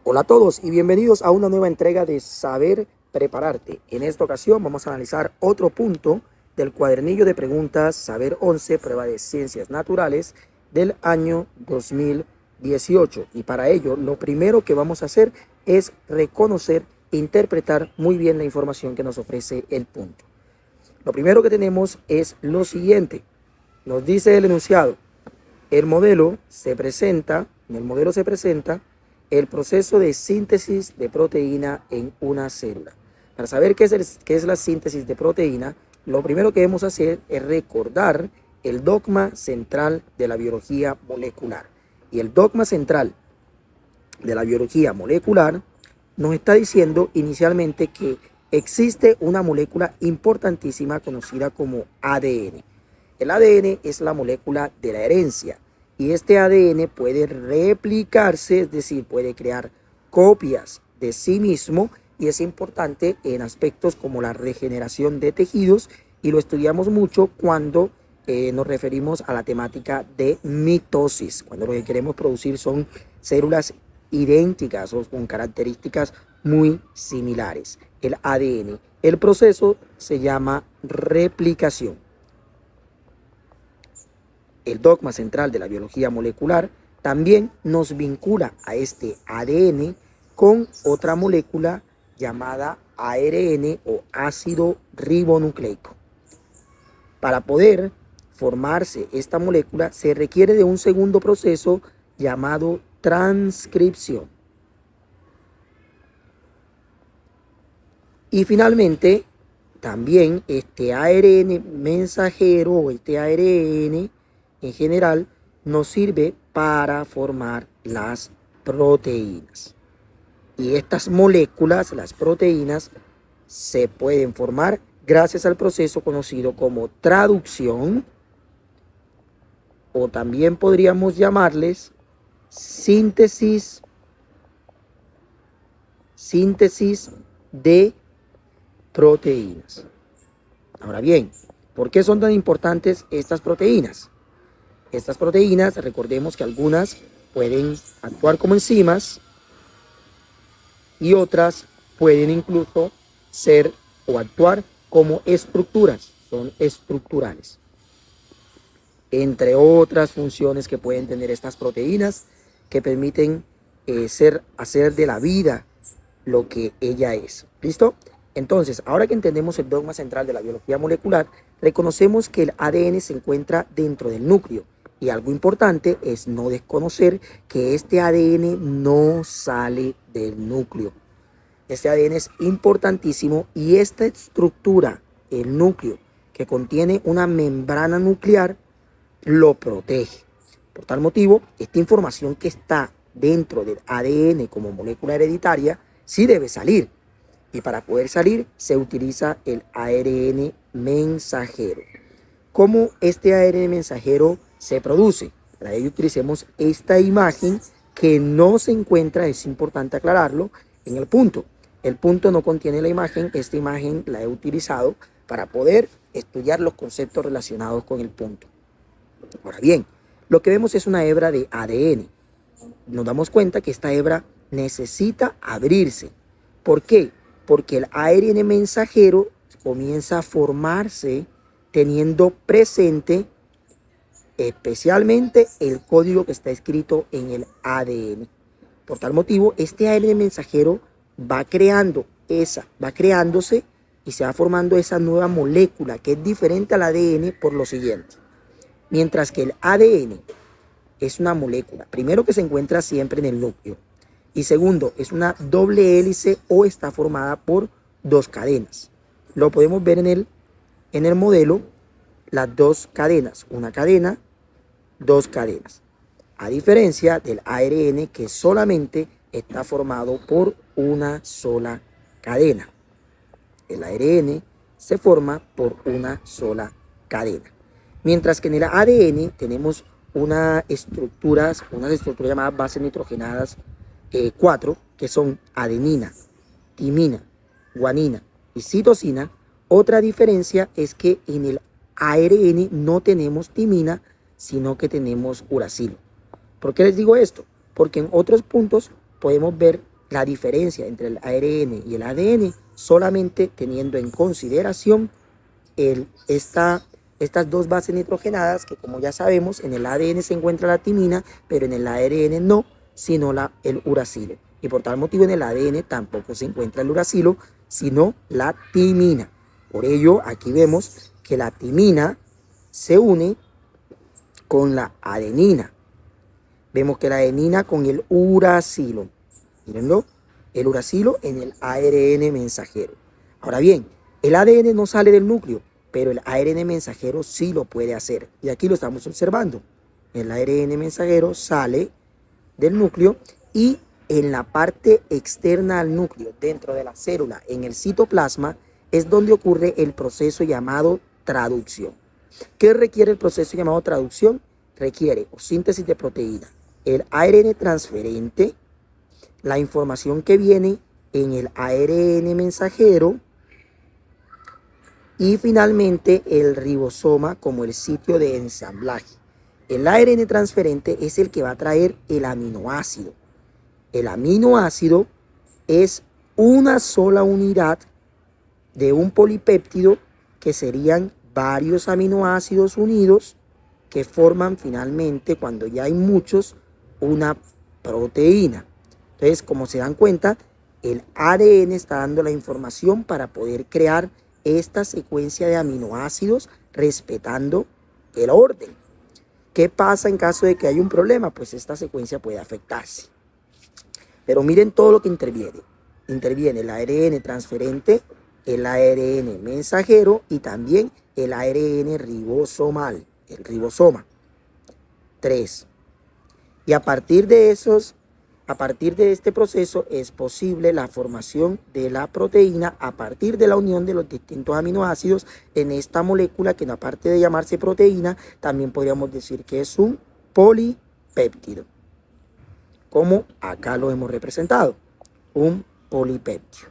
Hola a todos y bienvenidos a una nueva entrega de Saber Prepararte. En esta ocasión vamos a analizar otro punto del cuadernillo de preguntas Saber 11, prueba de ciencias naturales del año 2018. Y para ello, lo primero que vamos a hacer es reconocer e interpretar muy bien la información que nos ofrece el punto. Lo primero que tenemos es lo siguiente. Nos dice el enunciado: en el modelo se presenta el proceso de síntesis de proteína en una célula. Para saber qué es la síntesis de proteína, lo primero que debemos hacer es recordar el dogma central de la biología molecular. Y el dogma central de la biología molecular nos está diciendo inicialmente que existe una molécula importantísima conocida como ADN. El ADN es la molécula de la herencia. Y este ADN puede replicarse, es decir, puede crear copias de sí mismo, y es importante en aspectos como la regeneración de tejidos, y lo estudiamos mucho cuando nos referimos a la temática de mitosis, cuando lo que queremos producir son células idénticas o con características muy similares. El ADN. El proceso se llama replicación. El dogma central de la biología molecular también nos vincula a este ADN con otra molécula llamada ARN o ácido ribonucleico. Para poder formarse esta molécula se requiere de un segundo proceso llamado transcripción. Y finalmente, también este ARN mensajero o este ARN en general nos sirve para formar las proteínas. Y estas moléculas, las proteínas, se pueden formar gracias al proceso conocido como traducción, o también podríamos llamarles síntesis de proteínas. Ahora bien, ¿por qué son tan importantes estas proteínas? Estas proteínas, recordemos que algunas pueden actuar como enzimas y otras pueden incluso ser o actuar como estructuras, son estructurales. Entre otras funciones que pueden tener estas proteínas que permiten hacer de la vida lo que ella es. ¿Listo? Entonces, ahora que entendemos el dogma central de la biología molecular, reconocemos que el ADN se encuentra dentro del núcleo. Y algo importante es no desconocer que este ADN no sale del núcleo. Este ADN es importantísimo y esta estructura, el núcleo, que contiene una membrana nuclear, lo protege. Por tal motivo, esta información que está dentro del ADN como molécula hereditaria sí debe salir. Y para poder salir se utiliza el ARN mensajero. ¿Cómo este ARN mensajero se produce? Para ello utilicemos esta imagen que no se encuentra, es importante aclararlo, en el punto. El punto no contiene la imagen, esta imagen la he utilizado para poder estudiar los conceptos relacionados con el punto. Ahora bien, lo que vemos es una hebra de ADN. Nos damos cuenta que esta hebra necesita abrirse. ¿Por qué? Porque el ARN mensajero comienza a formarse teniendo presente especialmente el código que está escrito en el ADN. Por tal motivo, este ARN mensajero va creándose y se va formando esa nueva molécula que es diferente al ADN por lo siguiente. Mientras que el ADN es una molécula, primero, que se encuentra siempre en el núcleo, y segundo, es una doble hélice o está formada por dos cadenas. Lo podemos ver en el modelo, las dos cadenas, una cadena, dos cadenas. A diferencia del ARN, que solamente está formado por una sola cadena. El ARN se forma por una sola cadena. Mientras que en el ADN tenemos unas estructuras llamadas bases nitrogenadas 4, que son adenina, timina, guanina y citosina. Otra diferencia es que en el ARN no tenemos timina, sino que tenemos uracilo. ¿Por qué les digo esto? Porque en otros puntos podemos ver la diferencia entre el ARN y el ADN solamente teniendo en consideración estas dos bases nitrogenadas, que como ya sabemos, en el ADN se encuentra la timina, pero en el ARN no, sino el uracilo. Y por tal motivo en el ADN tampoco se encuentra el uracilo, sino la timina. Por ello, aquí vemos que la timina se une con la adenina. Vemos que la adenina con el uracilo. Mírenlo, el uracilo en el ARN mensajero. Ahora bien, el ADN no sale del núcleo, pero el ARN mensajero sí lo puede hacer. Y aquí lo estamos observando. El ARN mensajero sale del núcleo y en la parte externa al núcleo, dentro de la célula, en el citoplasma, es donde ocurre el proceso llamado traducción. ¿Qué requiere el proceso llamado traducción? Requiere síntesis de proteína, el ARN transferente, la información que viene en el ARN mensajero y finalmente el ribosoma como el sitio de ensamblaje. El ARN transferente es el que va a traer el aminoácido. El aminoácido es una sola unidad de un polipéptido que serían varios aminoácidos unidos que forman finalmente, cuando ya hay muchos, una proteína. Entonces, como se dan cuenta, el ADN está dando la información para poder crear esta secuencia de aminoácidos respetando el orden. ¿Qué pasa en caso de que haya un problema? Pues esta secuencia puede afectarse. Pero miren todo lo que interviene. Interviene el ARN transferente, el ARN mensajero y también el ARN ribosomal, el ribosoma. 3. Y a partir de este proceso es posible la formación de la proteína a partir de la unión de los distintos aminoácidos en esta molécula que, aparte de llamarse proteína, también podríamos decir que es un polipéptido, como acá lo hemos representado, un polipéptido.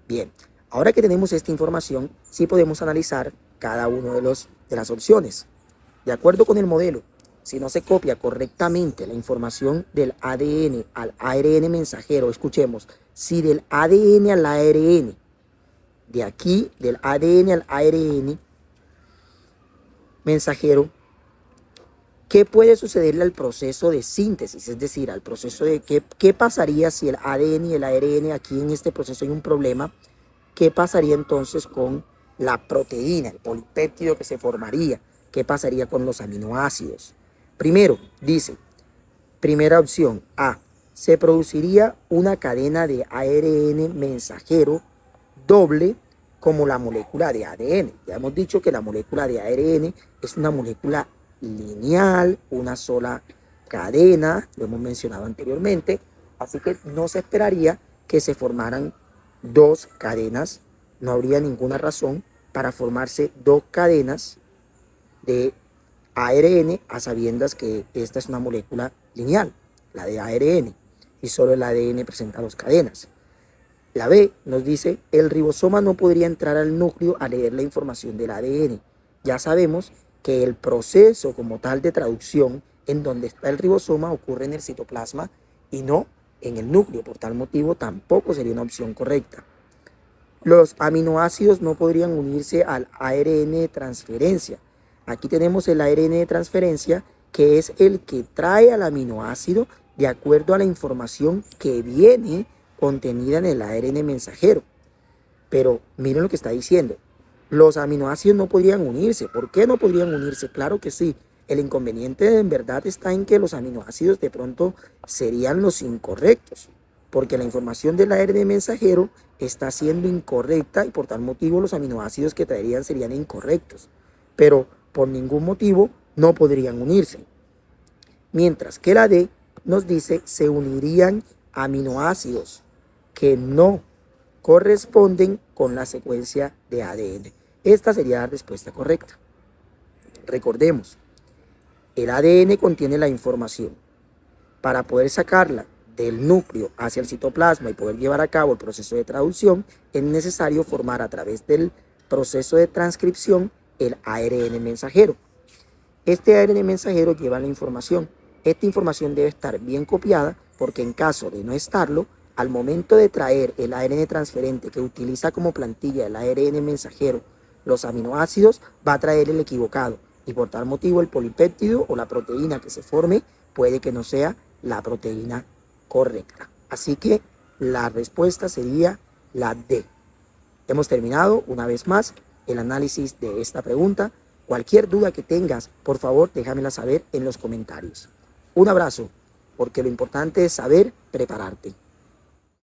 Bien, ahora que tenemos esta información, sí podemos analizar cada uno de las opciones. De acuerdo con el modelo, si no se copia correctamente la información del ADN al ARN mensajero, escuchemos, si del ADN al ARN, de aquí, del ADN al ARN mensajero, ¿qué puede sucederle al proceso de síntesis? Es decir, al proceso de qué pasaría si el ADN y el ARN, aquí en este proceso hay un problema. ¿Qué pasaría entonces con la proteína, el polipéptido que se formaría? ¿Qué pasaría con los aminoácidos? Primero, dice, primera opción, A, se produciría una cadena de ARN mensajero doble como la molécula de ADN. Ya hemos dicho que la molécula de ARN es una molécula lineal, una sola cadena, lo hemos mencionado anteriormente, así que no se esperaría que se formaran dos cadenas, no habría ninguna razón para formarse dos cadenas de ARN a sabiendas que esta es una molécula lineal, la de ARN, y solo el ADN presenta dos cadenas. La B nos dice, el ribosoma no podría entrar al núcleo a leer la información del ADN. Ya sabemos que el proceso como tal de traducción en donde está el ribosoma ocurre en el citoplasma y no en el núcleo. Por tal motivo tampoco sería una opción correcta. Los aminoácidos no podrían unirse al ARN de transferencia. Aquí tenemos el ARN de transferencia, que es el que trae al aminoácido de acuerdo a la información que viene contenida en el ARN mensajero. Pero miren lo que está diciendo. Los aminoácidos no podrían unirse. ¿Por qué no podrían unirse? Claro que sí. El inconveniente en verdad está en que los aminoácidos de pronto serían los incorrectos, porque la información del ARN mensajero está siendo incorrecta y por tal motivo los aminoácidos que traerían serían incorrectos. Pero por ningún motivo no podrían unirse. Mientras que la D nos dice se unirían aminoácidos que no corresponden con la secuencia de ADN. Esta sería la respuesta correcta. Recordemos, el ADN contiene la información. Para poder sacarla del núcleo hacia el citoplasma y poder llevar a cabo el proceso de traducción, es necesario formar a través del proceso de transcripción el ARN mensajero. Este ARN mensajero lleva la información. Esta información debe estar bien copiada porque en caso de no estarlo, al momento de traer el ARN transferente que utiliza como plantilla el ARN mensajero, los aminoácidos, va a traer el equivocado. Y por tal motivo el polipéptido o la proteína que se forme puede que no sea la proteína correcta. Así que la respuesta sería la D. Hemos terminado una vez más el análisis de esta pregunta. Cualquier duda que tengas, por favor, déjamela saber en los comentarios. Un abrazo, porque lo importante es saber prepararte.